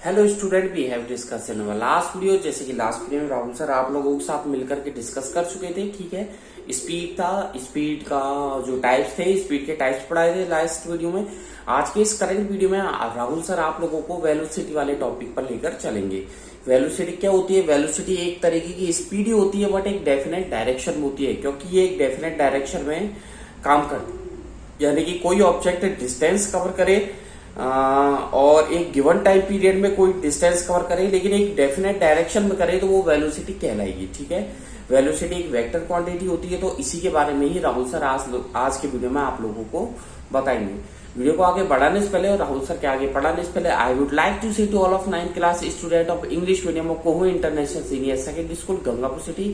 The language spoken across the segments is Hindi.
Hello student, we have discuss in last video. जैसे कि लास्ट वीडियो में राहुल सर आप लोगों के साथ मिलकर के डिस्कस कर चुके थे। ठीक है, स्पीड था, स्पीड का जो टाइप्स थे, स्पीड के टाइप्स पढ़ाए थे लास्ट वीडियो में। आज के इस करंट वीडियो में राहुल सर आप लोगों को वेलोसिटी वाले टॉपिक पर लेकर चलेंगे। वेलोसिटी क्या होती है? वेलोसिटी एक तरीके की स्पीड ही होती है, बट एक डेफिनेट डायरेक्शन में होती है, क्योंकि ये एक डेफिनेट डायरेक्शन में काम करती है। यानी कि कोई ऑब्जेक्ट डिस्टेंस कवर करे और एक गिवन टाइम पीरियड में कोई डिस्टेंस कवर करे, लेकिन एक डेफिनेट डायरेक्शन में करे, तो वो वेलोसिटी कहलाएगी। ठीक है, वेलोसिटी एक वेक्टर क्वांटिटी होती है। तो इसी के बारे में ही राहुल सर आज के वीडियो में आप लोगों को बताएंगे। वीडियो को आगे बढ़ाने से पहले और राहुल सर के आगे बढ़ाने से पहले I would like to say to all of 9th class student of English medium of कोहू international senior secondary school Gangapur city,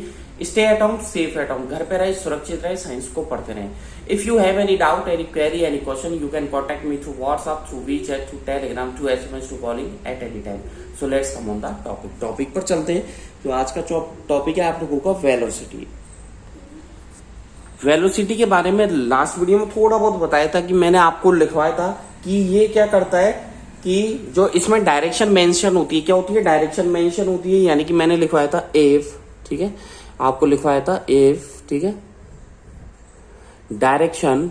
stay at home, safe at home. घर पे रहे, सुरक्षित रहे, साइंस को पढ़ते रहे। If you have any doubt, any query, any question, you can contact me through WhatsApp, through WeChat, through Telegram, through SMS, through calling at any time. So let's come on the topic पर चलते हैं। तो आज का टॉपिक है आप लोगों का वेलोसिटी। वेलोसिटी के बारे में लास्ट वीडियो में थोड़ा बहुत बताया था कि मैंने आपको लिखवाया था कि ये क्या करता है कि जो इसमें डायरेक्शन मेंशन होती है, क्या होती है? डायरेक्शन मेंशन होती है। यानी कि मैंने लिखवाया था एफ, ठीक है, आपको लिखवाया था एफ, ठीक है, डायरेक्शन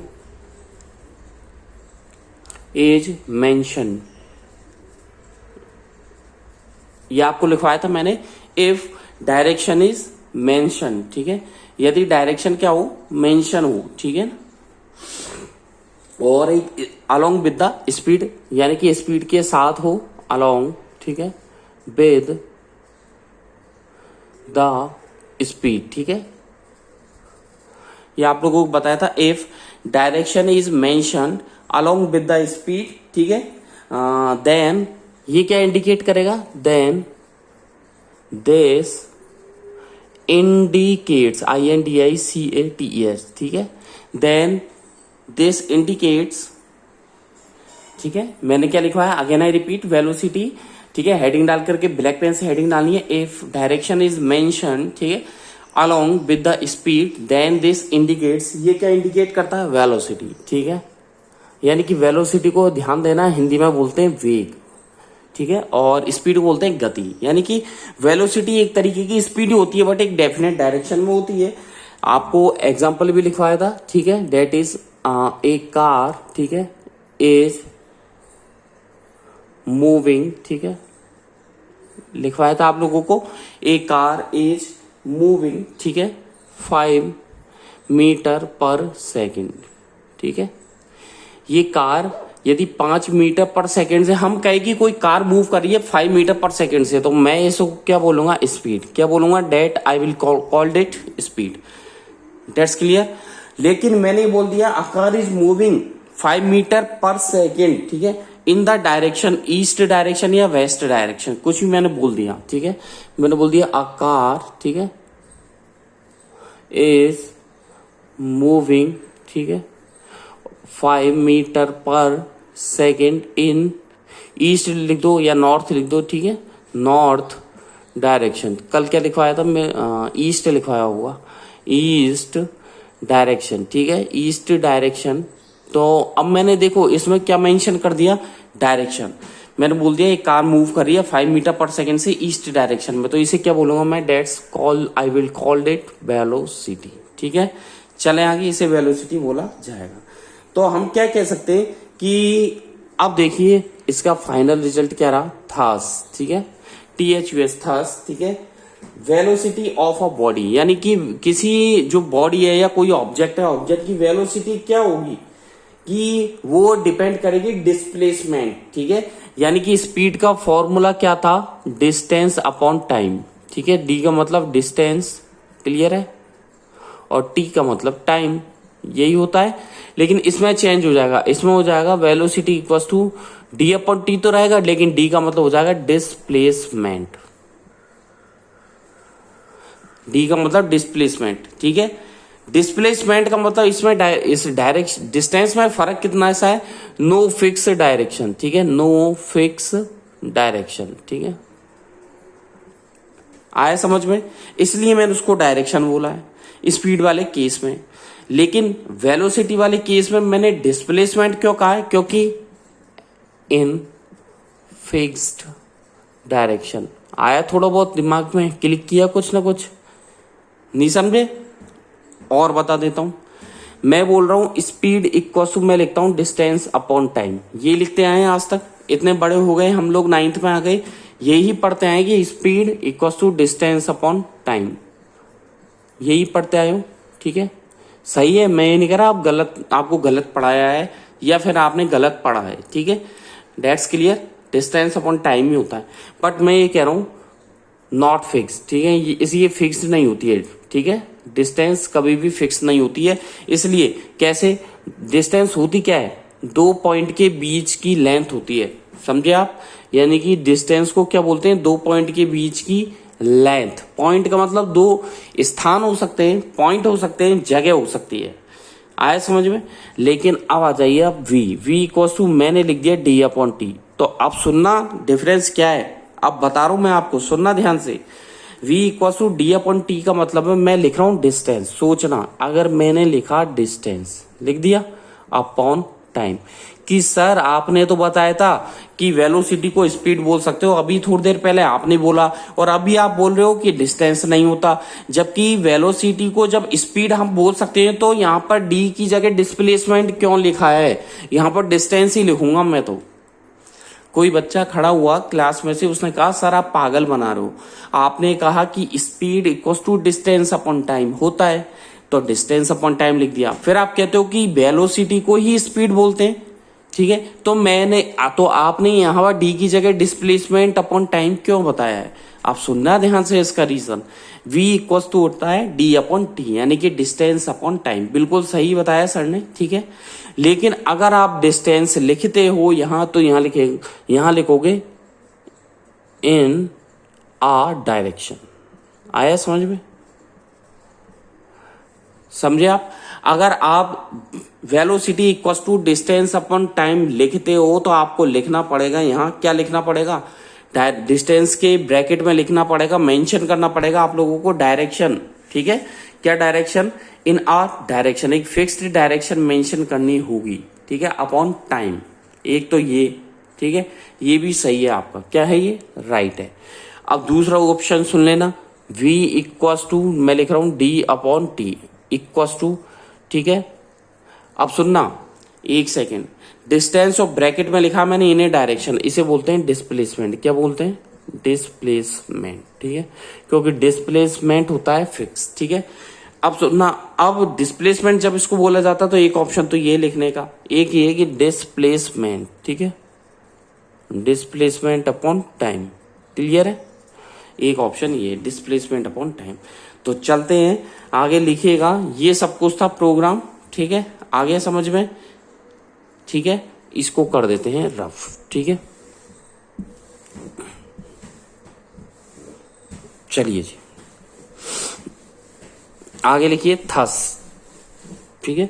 इज मेंशन, ये आपको लिखवाया था मैंने, इफ डायरेक्शन इज मेंशन। ठीक है, यदि डायरेक्शन क्या हो? मेंशन हो। ठीक है ना, और एक अलोंग विद द स्पीड, यानी कि स्पीड के साथ हो, अलोंग, ठीक है, विद द स्पीड। ठीक है, ये आप लोगों को बताया था, if direction is mention along with the speed, ठीक है, देन ये क्या इंडिकेट करेगा? देन दिस indicates, INDICATES, ठीक है, then this indicates, ठीक है, मैंने क्या लिखवाया? अगेन आई रिपीट, वेलोसिटी, ठीक है, हेडिंग डाल करके ब्लैक पेन से हेडिंग डालनी है, इफ डायरेक्शन इज मेंशन, ठीक है, along with the speed, then this indicates, ये क्या इंडिकेट करता है? वेलोसिटी। ठीक है, यानी कि वेलोसिटी को ध्यान देना, हिंदी में बोलते हैं वेग, ठीक है, और स्पीड बोलते हैं गति। यानी कि वेलोसिटी एक तरीके की स्पीड होती है, बट एक डेफिनेट डायरेक्शन में होती है। आपको एग्जांपल भी लिखवाया था, ठीक है, दैट इज ए कार, ठीक है, इज मूविंग, ठीक है, लिखवाया था आप लोगों को, ए कार इज मूविंग, ठीक है, 5 मीटर पर सेकेंड। ठीक है, ये कार यदि 5 मीटर पर सेकेंड से, हम कहे कि कोई कार मूव कर रही है 5 मीटर पर सेकेंड से, तो मैं इसको क्या बोलूंगा? स्पीड। क्या बोलूंगा? That I will called it speed. That's clear. लेकिन मैंने बोल दिया a car is moving 5 metre per second, ठीक है, in the direction east direction या वेस्ट डायरेक्शन, कुछ भी मैंने बोल दिया। ठीक है, मैंने बोल दिया अ कार, ठीक है, इज मूविंग, ठीक है, 5 metre per second in east लिख दो या नॉर्थ लिख दो, ठीक है, नॉर्थ डायरेक्शन। कल क्या लिखवाया था मैं? ईस्ट लिखवाया हुआ, ईस्ट डायरेक्शन, ठीक है, ईस्ट डायरेक्शन। तो अब मैंने देखो इसमें क्या मेंशन कर दिया? डायरेक्शन। मैंने बोल दिया एक कार मूव कर रही है 5 मीटर पर सेकेंड से ईस्ट डायरेक्शन में, तो इसे क्या बोलूंगा मैं? That's call, I will called it velocity. ठीक है, चले आगे, इसे वेलोसिटी बोला जाएगा। तो हम क्या कह सकते हैं कि अब देखिए इसका फाइनल रिजल्ट क्या रहा? थस, ठीक है, THUS, थस, ठीक है, वेलोसिटी ऑफ अ बॉडी, यानी कि किसी जो बॉडी है या कोई ऑब्जेक्ट है, ऑब्जेक्ट की वेलोसिटी क्या होगी कि वो डिपेंड करेगी डिस्प्लेसमेंट। ठीक है, यानी कि स्पीड का फॉर्मूला क्या था? Distance upon time. ठीक है, D का मतलब डिस्टेंस, क्लियर है, और T का मतलब टाइम, यही होता है। लेकिन इसमें चेंज हो जाएगा, इसमें हो जाएगा velocity equals to D upon T तो रहेगा, लेकिन D का मतलब हो जाएगा डिस्प्लेसमेंट। D का मतलब डिस्प्लेसमेंट। ठीक है, डिस्प्लेसमेंट का मतलब इसमें इस डायरेक्शन डिस्टेंस में फर्क कितना ऐसा है? No fix direction. ठीक है, नो फिक्स डायरेक्शन। ठीक है, आया समझ में? इसलिए मैंने उसको डायरेक्शन बोला है स्पीड वाले केस में। लेकिन वेलोसिटी वाले केस में मैंने डिस्प्लेसमेंट क्यों कहा है? क्योंकि इन फिक्स्ड डायरेक्शन। आया थोड़ा बहुत दिमाग में, क्लिक किया कुछ ना कुछ, नहीं समझे? और बता देता हूं, मैं बोल रहा हूं स्पीड इक्वल टू, मैं लिखता हूं डिस्टेंस अपॉन टाइम। ये लिखते आए हैं आज तक, इतने बड़े हो गए हम लोग, 9th में आ गए, यही पढ़ते आए कि speed equal to distance upon time, यही पढ़ते आए हो, ठीक है? सही है, मैं ये नहीं कह रहा आप गलत, आपको गलत पढ़ाया है या फिर आपने गलत पढ़ा है, ठीक है? That's clear, distance upon time ही होता है। बट मैं ये कह रहा हूँ नॉट फिक्स, ठीक है? ये फिक्स नहीं होती है, ठीक है? डिस्टेंस कभी भी फिक्स नहीं होती है। इसलिए कैसे, डिस्टेंस होती क्या है, दो पॉइंट के बीच की लेंथ होती है, समझे आप? यानी कि डिस्टेंस को क्या बोलते हैं, दो पॉइंट के बीच की लेंथ। पॉइंट का मतलब दो स्थान हो सकते हैं, पॉइंट हो सकते हैं, जगह हो सकती है, आया समझ में? लेकिन अब आ जाइए अब v इक्वल टू, मैंने लिख दिया d अपॉन टी। तो अब सुनना डिफरेंस क्या है, अब बता रहा हूं मैं आपको, सुनना ध्यान से। v equal to D upon T का मतलब है मैं लिख रहा हूं डिस्टेंस। सोचना, अगर मैंने लिखा डिस्टेंस, लिख दिया अपॉन टाइम, कि सर आपने तो बताया था कि वेलोसिटी को स्पीड बोल सकते हो, अभी थोड़ी देर पहले आपने बोला, और अभी आप बोल रहे हो कि डिस्टेंस नहीं होता। जबकि वेलोसिटी को जब स्पीड हम बोल सकते हैं तो यहाँ पर डी की जगह डिस्प्लेसमेंट क्यों लिखा है, यहाँ पर डिस्टेंस ही लिखूंगा मैं। तो कोई बच्चा खड़ा हुआ क्लास में से, उसने कहा सर आप पागल बना रहे हो, आपने कहा कि speed equal to distance upon time होता है, तो डिस्टेंस अपॉन टाइम लिख दिया। फिर आप कहते हो कि वेलोसिटी को ही स्पीड बोलते हैं, ठीक है? तो आपने यहाँ पर डी की जगह डिस्प्लेसमेंट अपॉन टाइम क्यों बताया है? आप सुनना ध्यान से इसका रीजन। v इक्वल टू होता है डी अपॉन टी, यानी कि डिस्टेंस अपॉन टाइम। बिल्कुल सही बताया सर ने, ठीक है? लेकिन अगर आप डिस्टेंस लिखते हो यहां, तो यहां लिखोगे इन आ डायरेक्शन। आया समझ में? समझे आप? अगर आप velocity equal to distance upon time लिखते हो तो आपको लिखना पड़ेगा, यहां क्या लिखना पड़ेगा, डिस्टेंस के ब्रैकेट में लिखना पड़ेगा, मेंशन करना पड़ेगा आप लोगों को डायरेक्शन, ठीक है? क्या डायरेक्शन, इन आ डायरेक्शन, एक फिक्स्ड डायरेक्शन मेंशन करनी होगी, ठीक है? अपॉन टाइम, एक तो ये, ठीक है? ये भी सही है आपका, क्या है ये, राइट है। अब दूसरा ऑप्शन सुन लेना, v इक्वल टू, मैं लिख रहा हूं d upon T equal to, ठीक है? अब सुनना एक सेकेंड, डिस्टेंस और ब्रैकेट में लिखा मैंने इन्हें डायरेक्शन, इसे बोलते हैं डिस्प्लेसमेंट। क्या बोलते हैं, डिस्प्लेसमेंट, ठीक है? क्योंकि डिस्प्लेसमेंट होता है फिक्स, ठीक है? अब सुनना, अब डिस्प्लेसमेंट जब इसको बोला जाता तो एक ऑप्शन तो ये लिखने का, एक ये कि डिस्प्लेसमेंट, ठीक है? डिस्प्लेसमेंट अपॉन टाइम, क्लियर है? एक ऑप्शन ये डिस्प्लेसमेंट अपॉन टाइम। तो चलते हैं आगे, लिखिएगा, ये सब कुछ था प्रोग्राम, ठीक है? आगे समझ में, ठीक है? इसको कर देते हैं रफ, ठीक है? चलिए जी, आगे लिखिए थस, ठीक है?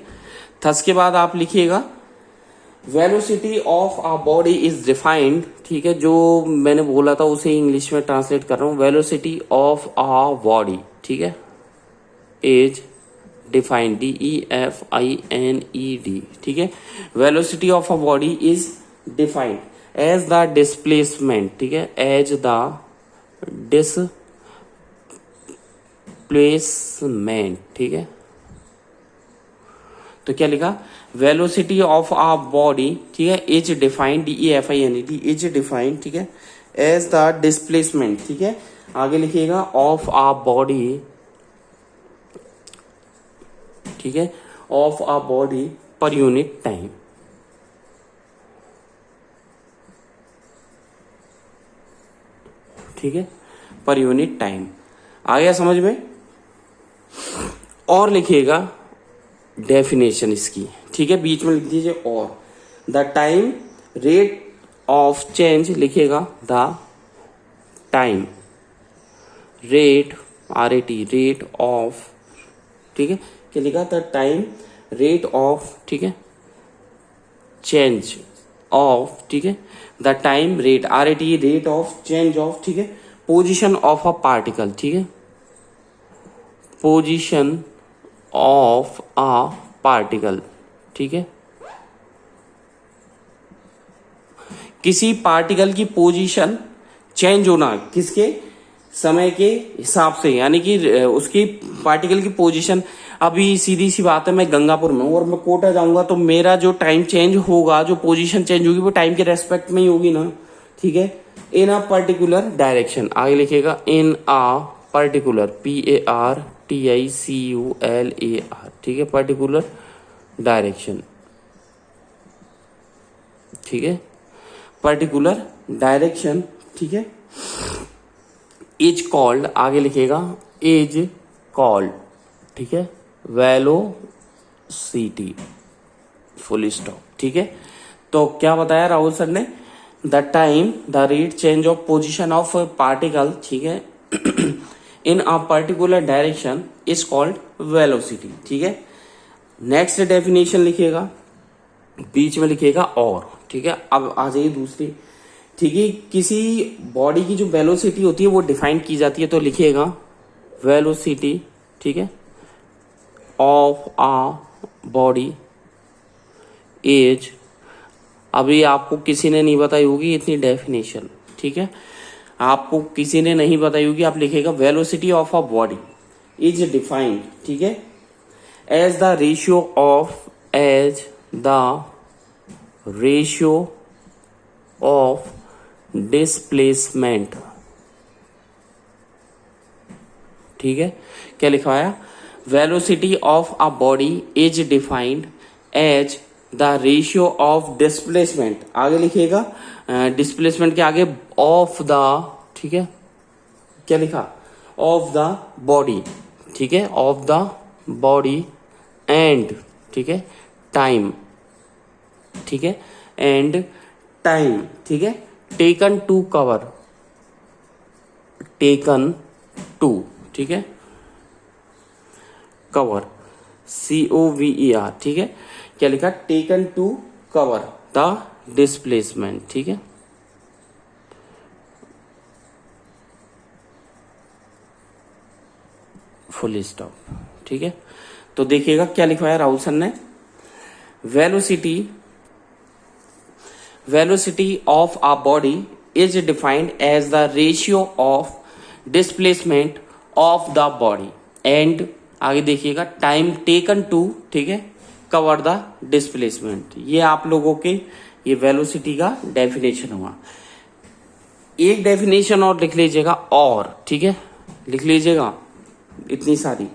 थस के बाद आप लिखिएगा velocity of a body is defined, ठीक है? जो मैंने बोला था उसे इंग्लिश में ट्रांसलेट कर रहा हूं, वेलोसिटी ऑफ अ बॉडी, ठीक है, इज डिफाइंड, DEFINED, ठीक है? Velocity of a body is defined as the displacement, ठीक है, एज द डिस्प्लेसमेंट, ठीक है? तो क्या लिखा, वेलोसिटी ऑफ अ बॉडी, ठीक है, is defined, DEFINED, is defined, ठीक है, एज द डिस्प्लेसमेंट, ठीक है? आगे लिखिएगा ऑफ अ बॉडी, ठीक है, of a body per unit time, ठीक है, पर यूनिट टाइम। आ गया समझ में? और लिखिएगा डेफिनेशन इसकी, ठीक है, बीच में लिख दीजिए और, the time rate of change, लिखिएगा the time rate, RAT, rate of, ठीक है? क्या लिखा, द टाइम रेट ऑफ, ठीक है, चेंज ऑफ, ठीक है, the time rate, RAT, rate of change of, ठीक है, पोजीशन ऑफ अ पार्टिकल, ठीक है, पोजीशन ऑफ अ पार्टिकल, ठीक है? किसी पार्टिकल की पोजीशन चेंज होना किसके, समय के हिसाब से, यानी कि उसकी पार्टिकल की पोजीशन। अभी सीधी सी बात है, मैं गंगापुर में हूँ और मैं कोटा जाऊंगा तो मेरा जो टाइम चेंज होगा, जो पोजीशन चेंज होगी वो टाइम के रेस्पेक्ट में ही होगी ना, ठीक है। इन अ पर्टिकुलर डायरेक्शन, आगे लिखिएगा इन अ पर्टिकुलर, PARTICULAR, ठीक है, पर्टिकुलर डायरेक्शन, ठीक है, पर्टिकुलर डायरेक्शन, ठीक है, इज कॉल्ड, आगे लिखेगा इज कॉल्ड, ठीक है, वेलोसिटी, फुल स्टॉप, ठीक है। तो क्या बताया राहुल सर ने, the time the rate change of position of particle, ठीक है, in a particular direction is called velocity, ठीक है। नेक्स्ट डेफिनेशन लिखिएगा, बीच में लिखिएगा और, ठीक है। अब आ जाइए दूसरी, ठीक है, किसी बॉडी की जो वेलोसिटी होती है वो डिफाइन की जाती है, तो लिखिएगा वेलोसिटी, ठीक है, ऑफ आ बॉडी इज, अभी आपको किसी ने नहीं बताई होगी इतनी डेफिनेशन, ठीक है, आपको किसी ने नहीं बताई होगी, आप लिखेगा velocity of a body is defined, ठीक है, as the ratio of, as the ratio of displacement, ठीक है। क्या लिखवाया, velocity of a body is defined as the ratio of displacement, आगे लिखिएगा डिस्प्लेसमेंट के आगे ऑफ द, ठीक है, क्या लिखा, ऑफ द बॉडी, ठीक है, ऑफ द बॉडी एंड, ठीक है, टाइम, ठीक है, एंड टाइम, ठीक है, taken to cover, taken to, ठीक है, कवर, COVER, ठीक है, क्या लिखा, taken to cover the displacement, ठीक है। फुल स्टॉप, ठीक है। तो देखिएगा क्या लिखवाया राहुल सर ने, velocity of a body is defined as the ratio of displacement of the body and, आगे देखिएगा, टाइम टेकन टू, ठीक है, कवर द डिस्प्लेसमेंट। ये आप लोगों के ये वेलोसिटी का डेफिनेशन हुआ। एक डेफिनेशन और लिख लीजिएगा, और, ठीक है, लिख लीजिएगा, इतनी सारी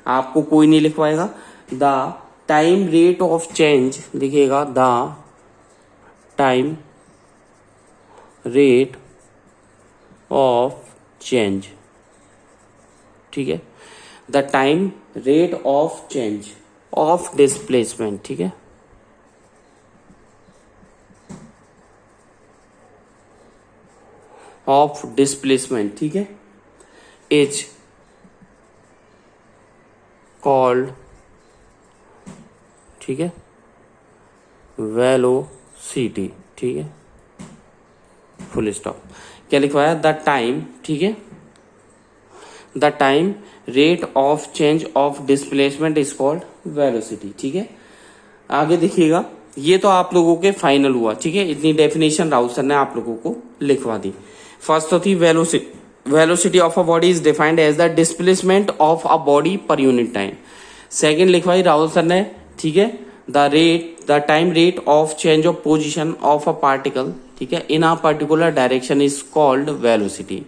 आपको कोई नहीं लिखवाएगा। The time rate of change, लिखिएगा the time rate of change, ठीक है, the time rate of change of displacement, ठीक है, ऑफ डिस्प्लेसमेंट, ठीक है, इज कॉल्ड, ठीक है, वेलोसिटी, ठीक है, फुल स्टॉप। क्या लिखवाया, द टाइम, ठीक है, the time rate of change of displacement is called velocity, ठीक है। आगे देखिएगा, ये तो आप लोगों के फाइनल हुआ, ठीक है, इतनी डेफिनेशन राहुल सर ने आप लोगों को लिखवा दी। फर्स्ट तो थी velocity of a body is defined as the displacement of a body per unit time. Second लिखवाई राहुल सर ने, ठीक है, the time rate of change of position of a particle, ठीक है, in a particular direction is called velocity.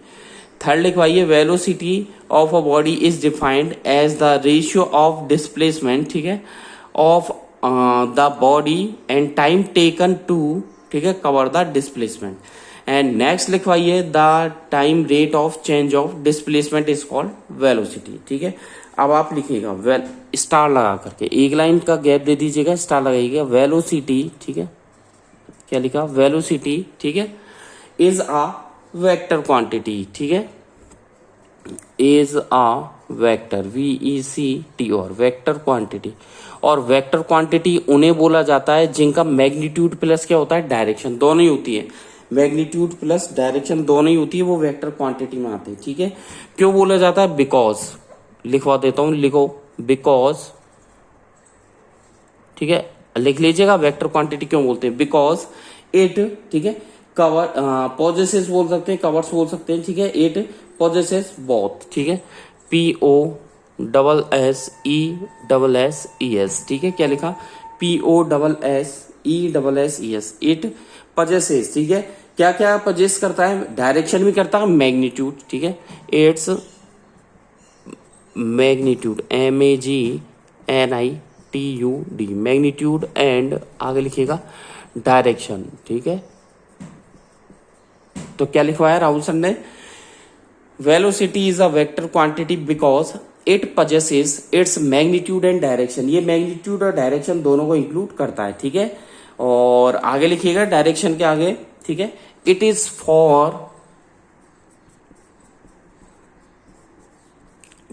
Third लिखवाइए, velocity of a body is defined as the ratio of displacement, ठीक है, of the body and time taken to, ठीक है, cover the displacement. And next लिखवाइए, the time rate of change of displacement is called velocity, ठीक है। अब आप लिखिएगा स्टार लगा करके, एक लाइन का गैप दे दीजिएगा, स्टार लगाइएगा, वेलोसिटी, ठीक है, क्या लिखा, वेलोसिटी, ठीक है, इज आ वेक्टर क्वांटिटी, ठीक है, is a vector, VECTOR, vector quantity. और वेक्टर क्वांटिटी उन्हें बोला जाता है जिनका मैग्नीट्यूड प्लस क्या होता है, डायरेक्शन, दोनों ही होती है, मैग्नीट्यूड प्लस डायरेक्शन दोनों ही होती है, वो वेक्टर क्वांटिटी में आते हैं, ठीक है। क्यों बोला जाता है, बिकॉज, लिखवा देता हूं, लिखो, बिकॉज, ठीक है, लिख लीजिएगा, वेक्टर क्वांटिटी क्यों बोलते हैं, बिकॉज इट, ठीक है, कवर पोजेसेस बोल सकते हैं, कवर्स बोल सकते हैं, ठीक है। इट पोजेसेस बोथ, ठीक है। POSSESSES, ठीक है। क्या लिखा? POSSESSES, इट पोजेसेस, ठीक है। क्या क्या पोजेस करता है? डायरेक्शन भी करता है, मैग्नीट्यूड, ठीक है। Its magnitude, MAGNITUD, magnitude and आगे लिखिएगा डायरेक्शन, ठीक है। तो क्या लिखवाया राहुल सर ने? Velocity is a vector quantity because it possesses its magnitude and direction. ये मैग्नीट्यूड और डायरेक्शन दोनों को इंक्लूड करता है, ठीक है। और आगे लिखिएगा डायरेक्शन के आगे, ठीक है। इट इज फॉर,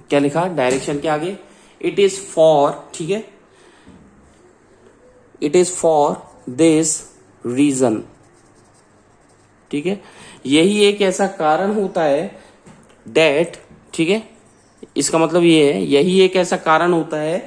क्या लिखा डायरेक्शन के आगे? इट इज फॉर, ठीक है। It is for this reason, ठीक है। यही एक ऐसा कारण होता है डेट, ठीक है। इसका मतलब ये है, यही एक ऐसा कारण होता है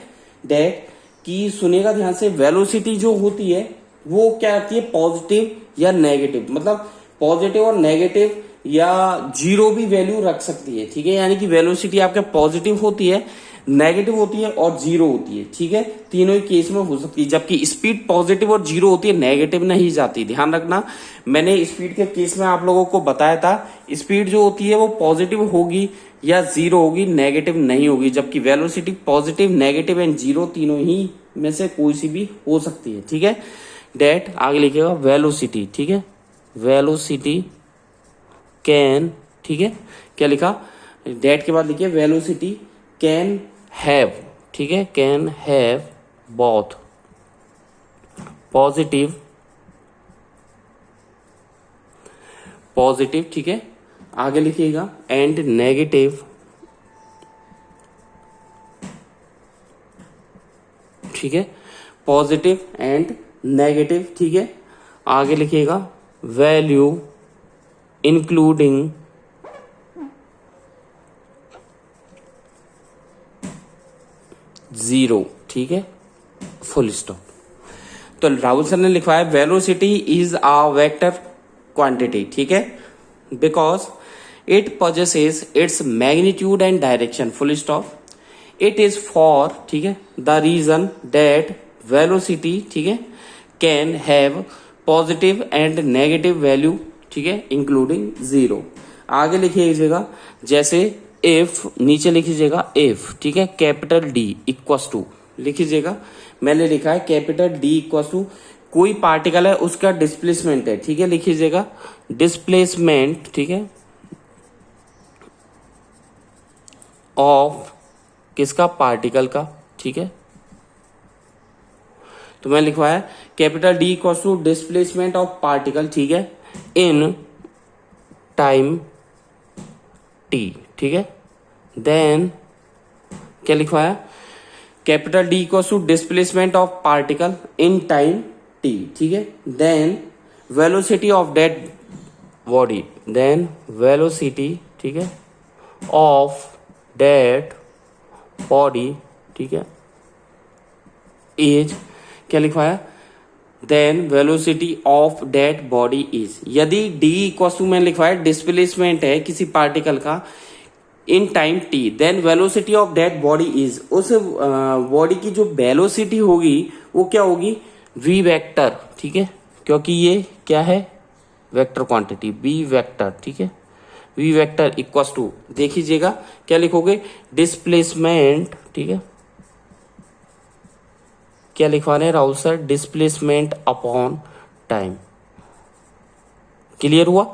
डेट कि सुनिएगा ध्यान से, वेलोसिटी जो होती है वो क्या आती है? पॉजिटिव या नेगेटिव, मतलब पॉजिटिव और नेगेटिव या जीरो भी वैल्यू रख सकती है, ठीक है। यानी कि वेलोसिटी आपके पॉजिटिव होती है, नेगेटिव होती है और जीरो होती है, ठीक है। तीनों ही केस में हो सकती है, जबकि स्पीड पॉजिटिव और जीरो होती है, नेगेटिव नहीं जाती। ध्यान रखना, मैंने स्पीड के केस में आप लोगों को बताया था, स्पीड जो होती है वो पॉजिटिव होगी या जीरो होगी, नेगेटिव नहीं होगी। जबकि velocity positive, negative and zero तीनों ही में से कोई सी भी हो सकती है, ठीक है। डेट आगे लिखिएगा वेलोसिटी, ठीक है। वेलोसिटी कैन, ठीक है। क्या लिखा? डेट के बाद लिखिए वेलोसिटी कैन हैव, ठीक है। Can have both positive, positive, ठीक है। आगे लिखिएगा एंड नेगेटिव, ठीक है। पॉजिटिव एंड नेगेटिव, ठीक है। आगे लिखिएगा वैल्यू इंक्लूडिंग जीरो, ठीक है। Full stop. तो राहुल सर ने लिखवाया velocity is a vector quantity, ठीक है, because it possesses its magnitude and direction, full stop. It is for, ठीक है, द रीजन डेट वेलोसिटी, ठीक है, can have positive and negative value, ठीक है, इंक्लूडिंग जीरो। आगे लिखिएगा जैसे इफ, नीचे लिखिएगा इफ, ठीक है, कैपिटल डी इक्वस टू, लिखिएगा मैंने लिखा है कैपिटल डी इक्वस टू, कोई पार्टिकल है उसका डिस्प्लेसमेंट है, ठीक है, लिखिएगा डिस्प्लेसमेंट, ठीक है, ऑफ किसका? पार्टिकल का, ठीक है। तो मैं लिखवाया capital D equal to displacement of particle, ठीक है, इन टाइम टी, ठीक है। देन क्या लिखवाया? Capital D equal to displacement of particle in time T, ठीक है। Then velocity of that body, then velocity, ठीक है, ऑफ दैट बॉडी, ठीक है, इज, क्या लिखवाया? Then velocity of that body is, यदि डी इक्वल टू मैंने लिखवाया डिस्प्लेसमेंट है किसी पार्टिकल का in time T, then velocity of that body is, उस बॉडी की जो वेलोसिटी होगी वो क्या होगी? वी वेक्टर, ठीक है, क्योंकि ये क्या है? वेक्टर क्वांटिटी, वी वेक्टर, ठीक है। वी वेक्टर इक्वल टू, देखिएगा क्या लिखोगे? डिस्प्लेसमेंट, ठीक है, क्या लिखवा रहे हैं Rahul sir? Displacement upon time. Clear हुआ?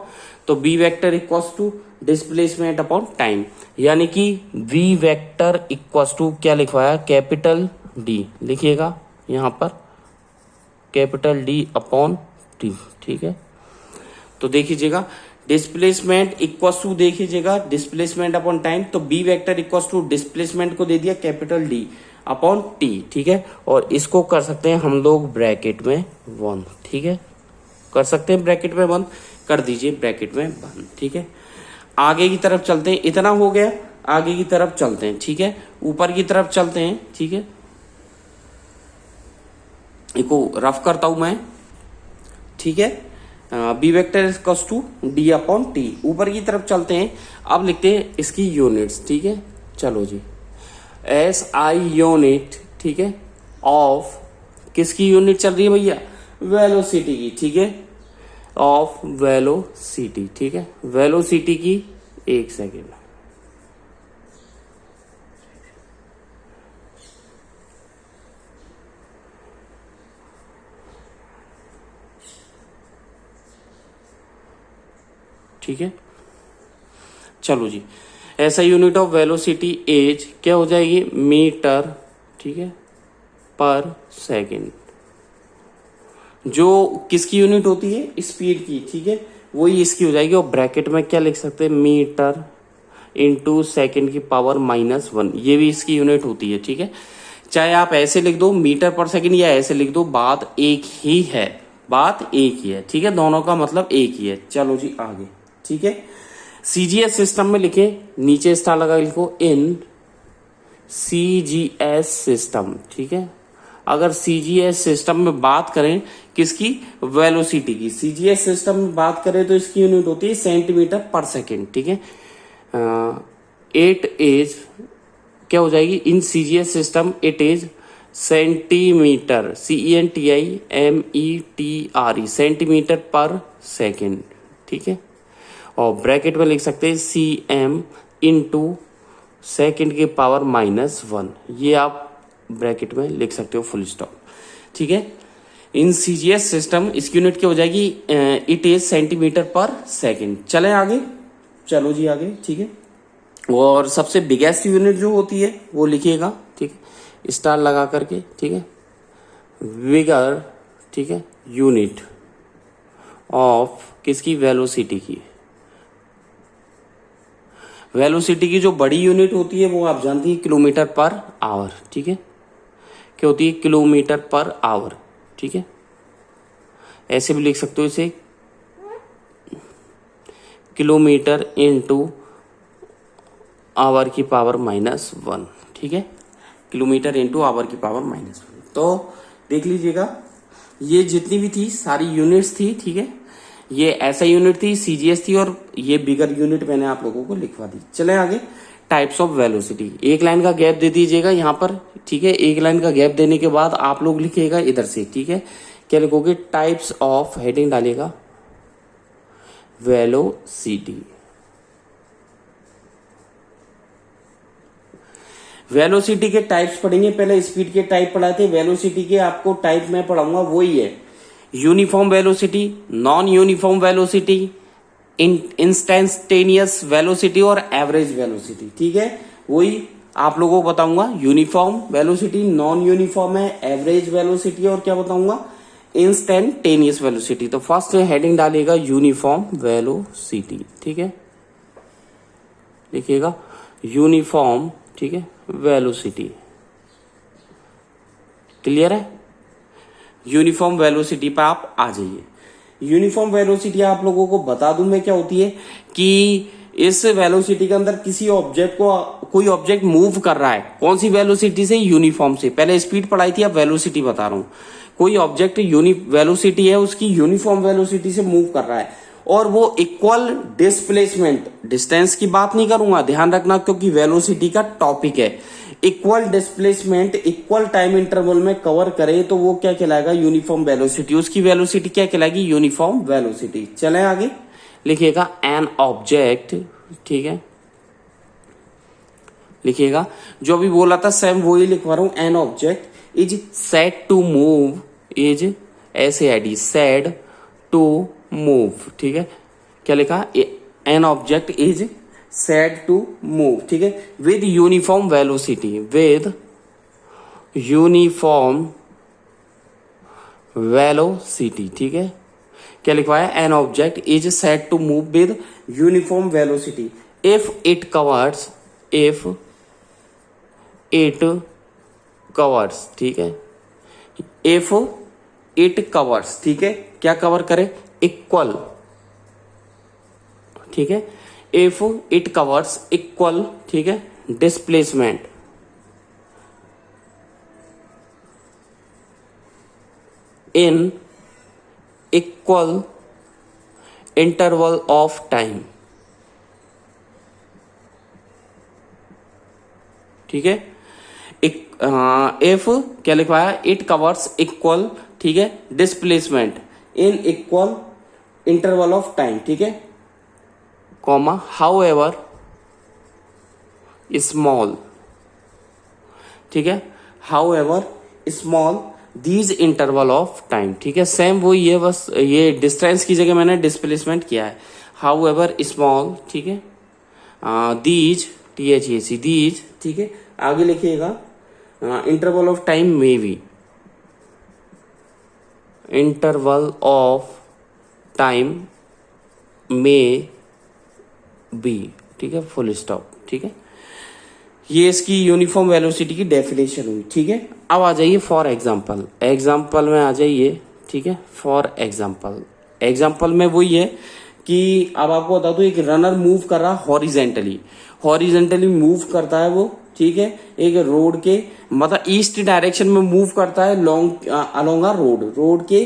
तो B vector equals to displacement upon time, यानी कि वी वेक्टर इक्वल्स टू क्या लिखवाया? कैपिटल डी, लिखिएगा यहां पर कैपिटल डी अपॉन टी, ठीक है। तो देखिएगा डिस्प्लेसमेंट इक्वल्स टू, देखिएगा डिस्प्लेसमेंट अपॉन टाइम, तो B vector equals to displacement को दे दिया कैपिटल डी अपॉन टी, ठीक है। और इसको कर सकते हैं हम लोग ब्रैकेट में 1, ठीक है, कर सकते हैं ब्रैकेट में 1, कर दीजिए ब्रैकेट में 1, ठीक है। आगे की तरफ चलते हैं, इतना हो गया, आगे की तरफ चलते हैं, ठीक है, ऊपर की तरफ चलते हैं, ठीक है। इसको रफ करता हूं मैं, ठीक है। B vector equals to D upon T. ऊपर की तरफ चलते हैं, अब लिखते हैं इसकी यूनिट्स, ठीक है। चलो जी, एस आई यूनिट, ठीक है, ऑफ किसकी यूनिट चल रही है भैया, वेलोसिटी की, ठीक है, ऑफ वेलोसिटी, ठीक है, वेलोसिटी की, एक सेकेंड, ठीक है। चलो जी, ऐसा यूनिट ऑफ वेलोसिटी एज क्या हो जाएगी, मीटर, ठीक है, पर सेकेंड। जो किसकी यूनिट होती है, स्पीड की, ठीक है, वही इसकी हो जाएगी। और ब्रैकेट में क्या लिख सकते हैं, मीटर इंटू सेकेंड की पावर -1, ये भी इसकी यूनिट होती है, ठीक है। चाहे आप ऐसे लिख दो मीटर पर सेकेंड या ऐसे लिख दो, बात एक ही है, बात एक ही है, ठीक है, दोनों का मतलब एक ही है। चलो जी आगे, ठीक है। सीजीएस सिस्टम में लिखे, नीचे स्टार लगा लिखो, इन सीजीएस सिस्टम, ठीक है। अगर सीजीएस सिस्टम में बात करें किसकी, वेलोसिटी की, सीजीएस सिस्टम में बात करें तो इसकी यूनिट होती है सेंटीमीटर पर सेकेंड, ठीक है। 8 इज क्या हो जाएगी, in CGS system it is centimetre, CENTIMETRE, centimetre पर सेकेंड, ठीक है। और ब्रैकेट में लिख सकते हैं CM इंटू सेकेंड की पावर -1, ये आप ब्रैकेट में लिख सकते हो, फुल स्टॉप, ठीक है। इन सीजीएस सिस्टम इसकी यूनिट क्या हो जाएगी, इट इज सेंटीमीटर पर सेकेंड। चले आगे, चलो जी आगे, ठीक है। और सबसे बिगेस्ट यूनिट जो होती है वो लिखिएगा, ठीक है, स्टार लगा करके, ठीक है, बिगर, ठीक है, यूनिट ऑफ किसकी, वेलोसिटी की। वेलोसिटी की जो बड़ी यूनिट होती है वो आप जानती है, किलोमीटर पर आवर, ठीक है, क्या होती है, किलोमीटर पर आवर, ठीक है। ऐसे भी लिख सकते हो इसे, किलोमीटर इंटू आवर की पावर -1, ठीक है, किलोमीटर इंटू आवर की पावर -1। तो देख लीजिएगा, ये जितनी भी थी सारी यूनिट्स थी, ठीक है। ये ऐसा यूनिट थी, सीजीएस थी, और ये बिगर यूनिट मैंने आप लोगों को लिखवा दी। चले आगे, टाइप्स ऑफ वेलोसिटी, एक लाइन का गैप दे दीजिएगा यहाँ पर, ठीक है। एक लाइन का गैप देने के बाद आप लोग लिखिएगा इधर से, ठीक है। क्या लिखोगे, टाइप्स ऑफ, हेडिंग डालिएगा वेलोसिटी। वेलोसिटी के टाइप्स पढ़ेंगे, पहले स्पीड के टाइप पढ़ाए थे, वेलोसिटी के आपको टाइप मैं पढ़ाऊंगा, वही है, uniform velocity, non uniform velocity, instantaneous velocity और एवरेज वेलोसिटी, ठीक है। वही आप लोगों को बताऊंगा, यूनिफॉर्म वेलोसिटी, नॉन यूनिफॉर्म है, एवरेज वेलोसिटी, और क्या बताऊंगा, इंस्टेंटेनियस वेलोसिटी। तो फर्स्ट हेडिंग डालिएगा यूनिफॉर्म वेलोसिटी, ठीक है, लिखिएगा यूनिफॉर्म, ठीक है, वेलोसिटी। क्लियर है, यूनिफॉर्म वेलोसिटी पे आप आ जाइए। यूनिफॉर्म वेलोसिटी आप लोगों को बता दूं मैं क्या होती है, कि इस वेलोसिटी के अंदर किसी ऑब्जेक्ट को, कोई ऑब्जेक्ट मूव कर रहा है, कौन सी वेलोसिटी से, यूनिफॉर्म से। पहले स्पीड पढ़ाई थी, अब वेलोसिटी बता रहा हूं। कोई ऑब्जेक्ट वेलोसिटी है उसकी, यूनिफॉर्म वेलोसिटी से मूव कर रहा है, और वो इक्वल डिस्प्लेसमेंट, डिस्टेंस की बात नहीं करूंगा, ध्यान रखना, क्योंकि वेलोसिटी का टॉपिक है। Equal displacement equal time interval में कवर करे तो वो क्या कहलाएगा, यूनिफॉर्म वेलोसिटी। उसकी वेलोसिटी क्या कहलाएगी, यूनिफॉर्म वेलोसिटी। चले आगे, लिखिएगा एन ऑब्जेक्ट, ठीक है, लिखिएगा जो भी बोला था सेम वही लिखवा रहा हूं, an object is said to move, is SAID, said to move, ठीक है। क्या लिखा, an object is said to move, ठीक है, with uniform velocity, with uniform velocity, ठीक है। क्या लिखवाया, an object is said to move with uniform velocity if it covers, if it covers, ठीक है, इफ इट कवर्स, ठीक है, क्या कवर करे, इक्वल, ठीक है, इफ इट कवर्स इक्वल, ठीक है, displacement in equal interval of time, ठीक है। इफ क्या लिखवाया, इट कवर्स इक्वल, ठीक है, displacement in equal interval of time, ठीक है, कॉमा, हाउ एवर स्मॉल, ठीक है, how ever small these interval of time, ठीक है, सेम वही है, बस ये डिस्टेंस की जगह मैंने डिस्प्लेसमेंट किया है, हाउ एवर स्मॉल, ठीक है, दीज THAC दीज, ठीक है, आगे लिखिएगा इंटरवल ऑफ टाइम में भी, इंटरवल ऑफ टाइम में बी, ठीक है, फुल स्टॉप, ठीक है। ये इसकी यूनिफॉर्म वेलोसिटी की डेफिनेशन हुई, ठीक है। अब आ जाइए फॉर एग्जांपल, एग्जांपल में आ जाइए, ठीक है, फॉर एग्जांपल, एग्जांपल में वही है कि अब आपको बता दूं, एक रनर मूव कर रहा हॉरिजेंटली, हॉरिजेंटली मूव करता है वो, ठीक है, एक रोड के मतलब ईस्ट डायरेक्शन में मूव करता है, लॉन्ग अलोंग अ रोड के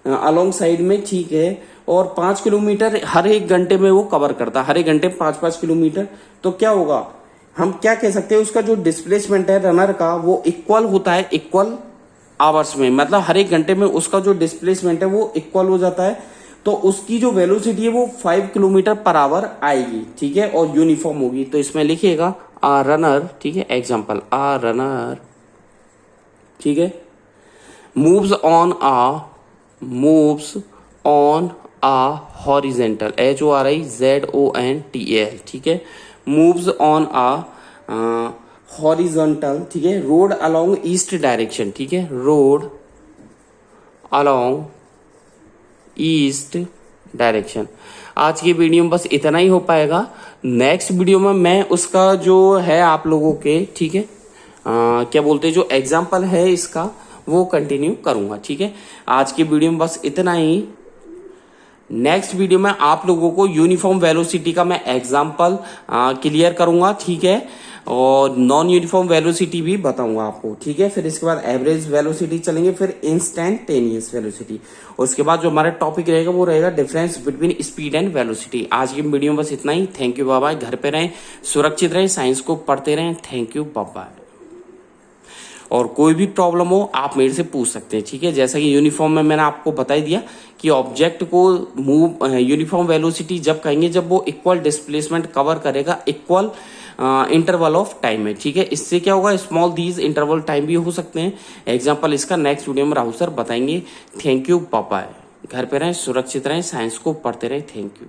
अलोंग साइड में, ठीक है, और 5 किलोमीटर हर एक घंटे में वो कवर करता है, हर एक घंटे 5-5 किलोमीटर। तो क्या होगा, हम क्या कह सकते हैं, उसका जो डिस्प्लेसमेंट है रनर का वो इक्वल होता है इक्वल आवर्स में, मतलब हर एक घंटे में उसका जो डिस्प्लेसमेंट है वो इक्वल हो जाता है, तो उसकी जो वेलोसिटी है वो 5 किलोमीटर पर आवर आएगी, ठीक है, और यूनिफॉर्म होगी। तो इसमें लिखिएगा आ रनर, ठीक है, एग्जांपल, आ रनर, ठीक है, moves on a horizontal, HORIZONTAL, ठीक है, मूव्स ऑन आ हॉरिजॉन्टल, ठीक है, रोड अलोंग ईस्ट डायरेक्शन, ठीक है, रोड अलोंग ईस्ट डायरेक्शन। आज की वीडियो में बस इतना ही हो पाएगा। नेक्स्ट वीडियो में मैं उसका जो है आप लोगों के, ठीक है, क्या बोलते हैं, जो एग्जाम्पल है इसका वो कंटिन्यू करूंगा, ठीक है। आज की वीडियो में बस इतना ही। नेक्स्ट वीडियो में आप लोगों को यूनिफॉर्म वेलोसिटी का मैं एग्जाम्पल क्लियर करूंगा, ठीक है, और नॉन यूनिफॉर्म वेलोसिटी भी बताऊंगा आपको, ठीक है। फिर इसके बाद एवरेज वेलोसिटी चलेंगे, फिर इंस्टेंटेनियस वेलोसिटी, उसके बाद जो हमारा टॉपिक रहेगा वो रहेगा difference between speed and velocity. आज की वीडियो में बस इतना ही। Thank you, bye bye. घर पे रहें, सुरक्षित रहें, साइंस को पढ़ते रहें। Thank you, bye bye. और कोई भी प्रॉब्लम हो आप मेरे से पूछ सकते हैं, ठीक है। जैसा कि यूनिफॉर्म में मैंने आपको बता ही दिया कि ऑब्जेक्ट को मूव यूनिफॉर्म वेलोसिटी जब कहेंगे जब वो इक्वल डिस्प्लेसमेंट कवर करेगा इक्वल इंटरवल ऑफ टाइम में, ठीक है। इससे क्या होगा, स्मॉल दीज इंटरवल टाइम भी हो सकते हैं। एग्जाम्पल इसका नेक्स्ट वीडियो में राहुल सर बताएंगे। Thank you, bye bye. घर पे रहें, सुरक्षित रहें, साइंस को पढ़ते रहें। Thank you.